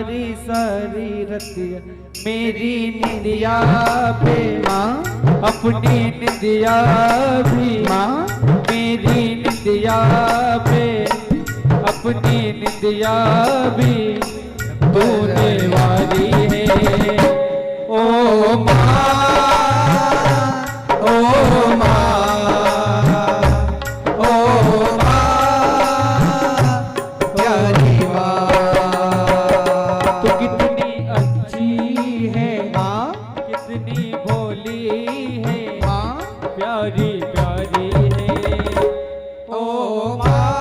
सारी सारी रतिया मेरी निंदिया पे माँ, अपनी निंदिया भी माँ, मेरी निंदिया पे अपनी निंदिया भी तूने वारी है। ओ माँ, ओ माँ, ओ माँ प्यारी माँ, तू कितनी अच्छी है माँ, कितनी भोली है माँ, प्यारी प्यारी है। ओ माँ,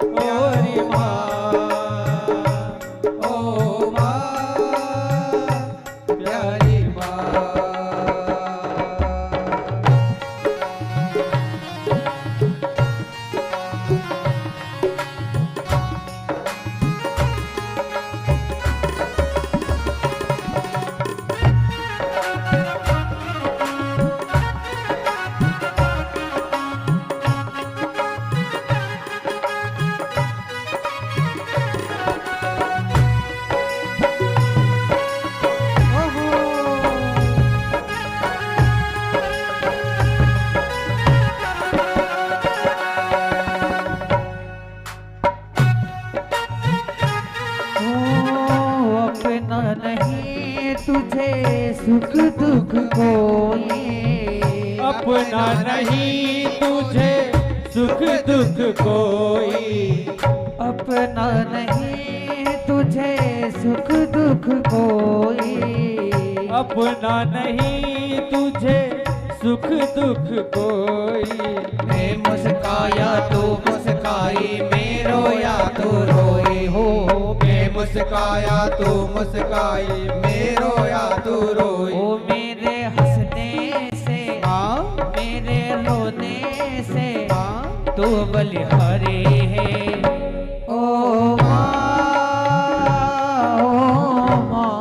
प्यारी माँ, ओ माँ प्यारी माँ। अपना नहीं तुझे सुख दुख कोई, अपना नहीं तुझे सुख दुख कोई, अपना नहीं तुझे सुख दुख कोई, अपना नहीं तुझे सुख दुख कोई। मैं मुस्काया तो मुस्काई, मैं रोया तो रोई हो, मैं मुस्काया तो मुस्काई, मैं रोया तो रोई। ओ मेरे हंसने से माँ, मेरे रोने से माँ, तू बलिहारी है। ओ माँ, ओ माँ,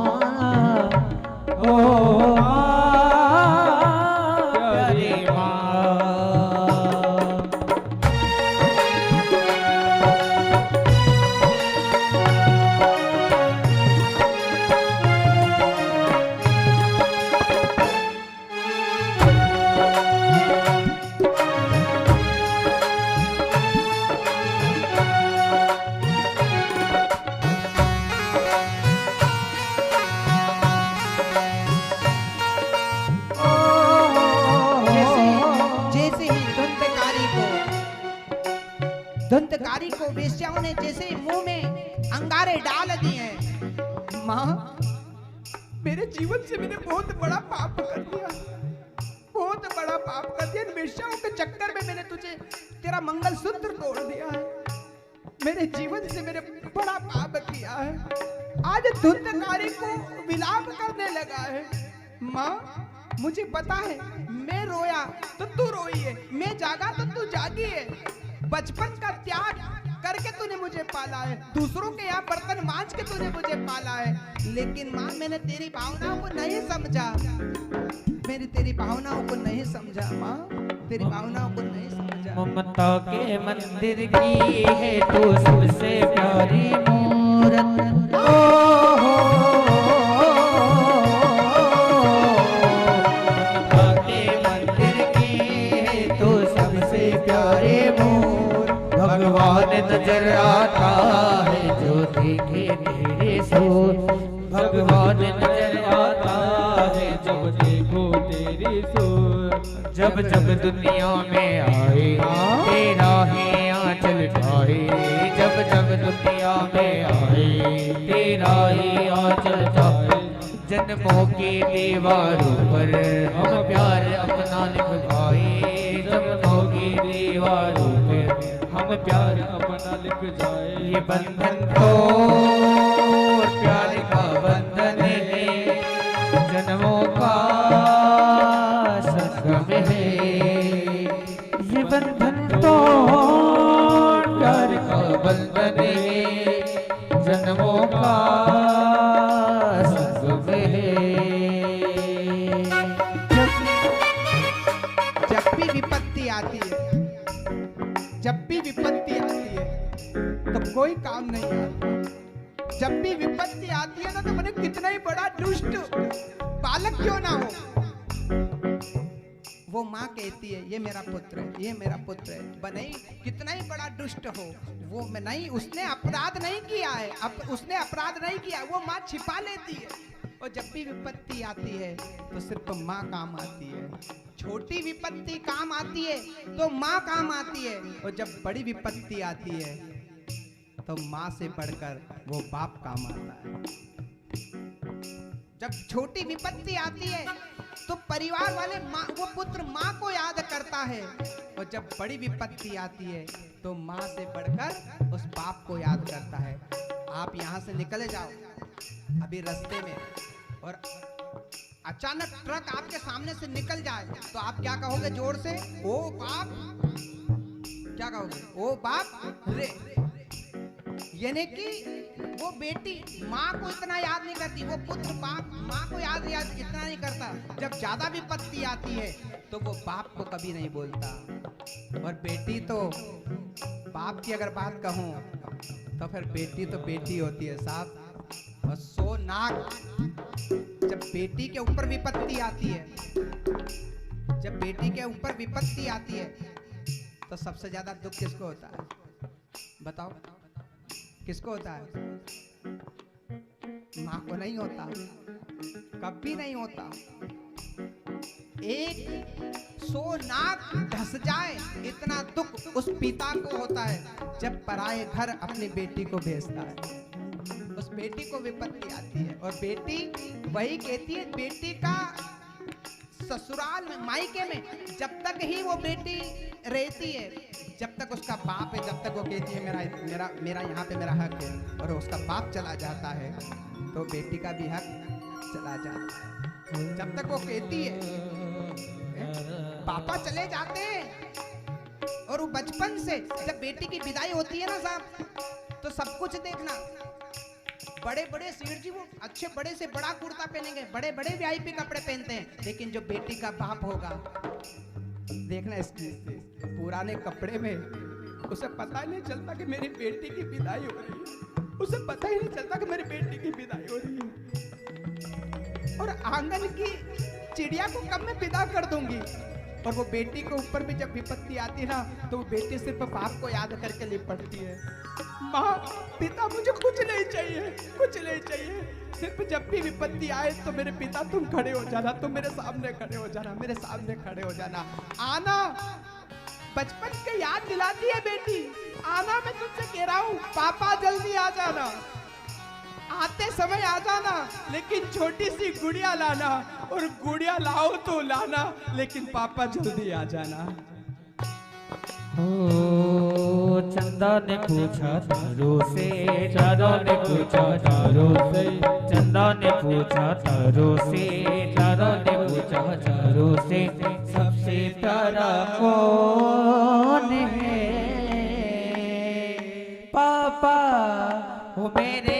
ओ माँ प्यारी माँ। धुंधकारी को वेश्याओं ने जैसे मुंह में अंगारे डाल दिए हैं। माँ, मेरे जीवन से मैंने बहुत बड़ा पाप कर दिया, बहुत बड़ा पाप कर दिया। वेश्याओं के चक्कर में मैंने तुझे तेरा मंगलसूत्र तोड़ दिया है। मेरे जीवन से मैंने बड़ा पाप किया है। आज धुंधकारी को विलाप करने लगा है। माँ, मुझे पता है, मैं रोया तो तू रोई है, मैं जागा तो तू जागी है। बचपन का त्याग करके तूने मुझे पाला है, दूसरों के यहाँ बर्तन मांज के तूने मुझे पाला है। लेकिन माँ, मैंने तेरी भावनाओं को नहीं समझा, मेरी तेरी भावनाओं को नहीं समझा माँ, तेरी भावनाओं को नहीं समझा। ममता के मंदिर की है तू सबसे प्यारी मूरत। ओ हो, ममता के मंदिर की है तू सबसे प्यारे मूरत। भगवान नजर आता है जो देखे तेरे सोर, भगवान नजर आता है जब देखो तेरी सोर। जब जब दुनिया में आए तेरा ही आंचल ढाए, जब जब दुनिया में आए तेरा ही आंचल ढाए। जन्मों की दीवारों पर हम प्यार अपना लिखवाए, जन्मों की दीवारों पर हम प्यार अपना लिख जाए। ये बंधन तो प्यार का बंधन है, जन्मों का संगम है। ये बंधन तो प्यार का बंधन है, जन्मों का संगम है। जब भी विपत्ति आती है, जब भी विपत्ति आती है तो कोई काम नहीं आता। जब भी विपत्ति आती है ना तो मैंने कितना ही बड़ा दुष्ट बालक क्यों ना हो, वो माँ कहती है ये मेरा पुत्र है, ये मेरा पुत्र है। बनई कितना ही बड़ा दुष्ट हो, वो मैं नहीं, उसने अपराध नहीं किया है, उसने अपराध नहीं किया, वो माँ छिपा लेती है। और जब भी विपत्ति आती है तो सिर्फ माँ काम आती है। छोटी विपत्ति काम आती है तो माँ काम आती है, और जब बड़ी विपत्ति आती है तो माँ से बढ़कर वो बाप काम आता है। जब छोटी विपत्ति आती है तो परिवार वाले वो पुत्र माँ को याद करता है, और जब बड़ी विपत्ति आती है तो माँ से बढ़कर उस बाप को याद करता है। आप यहाँ से निकले जाओ अभी रास्ते में, और अचानक ट्रक आपके सामने से निकल जाए तो आप क्या कहोगे जोर से? ओ बाप। क्या कहोगे? ओ बाप रे। यानी कि वो बेटी माँ को इतना याद नहीं करती, वो पुत्र बाप माँ को याद इतना नहीं करता। जब ज्यादा विपत्ति आती है तो वो बाप को कभी नहीं बोलता। और बेटी तो, बाप की अगर बात कहूँ तो फिर बेटी तो बेटी होती है साहब। और सो नाक, जब बेटी के ऊपर विपत्ति आती है, जब बेटी के ऊपर विपत्ति आती है तो सबसे ज्यादा दुख किसको होता है? बताओ किसको होता है? माँ को नहीं होता, कभी नहीं होता। एक सो नाक धस जाए इतना दुख उस पिता को होता है जब पराये घर अपनी बेटी को भेजता है। उस बेटी को विपत्ति आती है और बेटी वही कहती है, बेटी का ससुराल में, मायके में जब तक ही वो बेटी रहती है, जब तक उसका बाप है, जब तक वो कहती है मेरा मेरा मेरा यहाँ पे मेरा हक है, और उसका बाप चला जाता है तो बेटी का भी हक चला जाता है। जब तक वो कहती है, पापा चले जाते हैं, और वो बचपन से जब बेटी की विदाई होती है ना साहब, तो सब कुछ देखना, बड़े बड़े सेठ जी वो अच्छे बड़े से बड़ा कुर्ता पहनेंगे, बड़े बड़े वीआईपी कपड़े पहनते हैं, लेकिन जो बेटी का बाप होगा देखना इसकी पुराने कपड़े में, उसे पता ही नहीं चलता कि मेरी बेटी की विदाई हो रही है, उसे पता ही नहीं चलता कि मेरी बेटी की विदाई हो रही है। और आंगन की चिड़िया को कब मैं विदा कर दूंगी। और वो बेटी के ऊपर भी जब विपत्ति आती है ना तो वो बेटी सिर्फ बाप को याद करके लिपटती है। माँ पिता मुझे कुछ नहीं चाहिए, कुछ नहीं चाहिए, सिर्फ जब भी विपत्ति आए तो मेरे पिता तुम खड़े हो जाना, तुम मेरे सामने खड़े हो जाना, मेरे सामने खड़े हो जाना। आना, बचपन के याद दिलाती है बेटी। आना, मैं तुमसे कह रहा हूँ पापा जल्दी आ जाना, आते समय आ जाना, लेकिन छोटी सी गुड़िया लाना, और गुड़िया लाओ तो लाना, लेकिन पापा जल्दी आ जाना। ओ चंदा ने पूछा तारों से, तारों ने पूछा तारों से, चंदा ने पूछा तारों से, तारों ने पूछा तारों से, सबसे प्यारा कौन है? पापा वो मेरे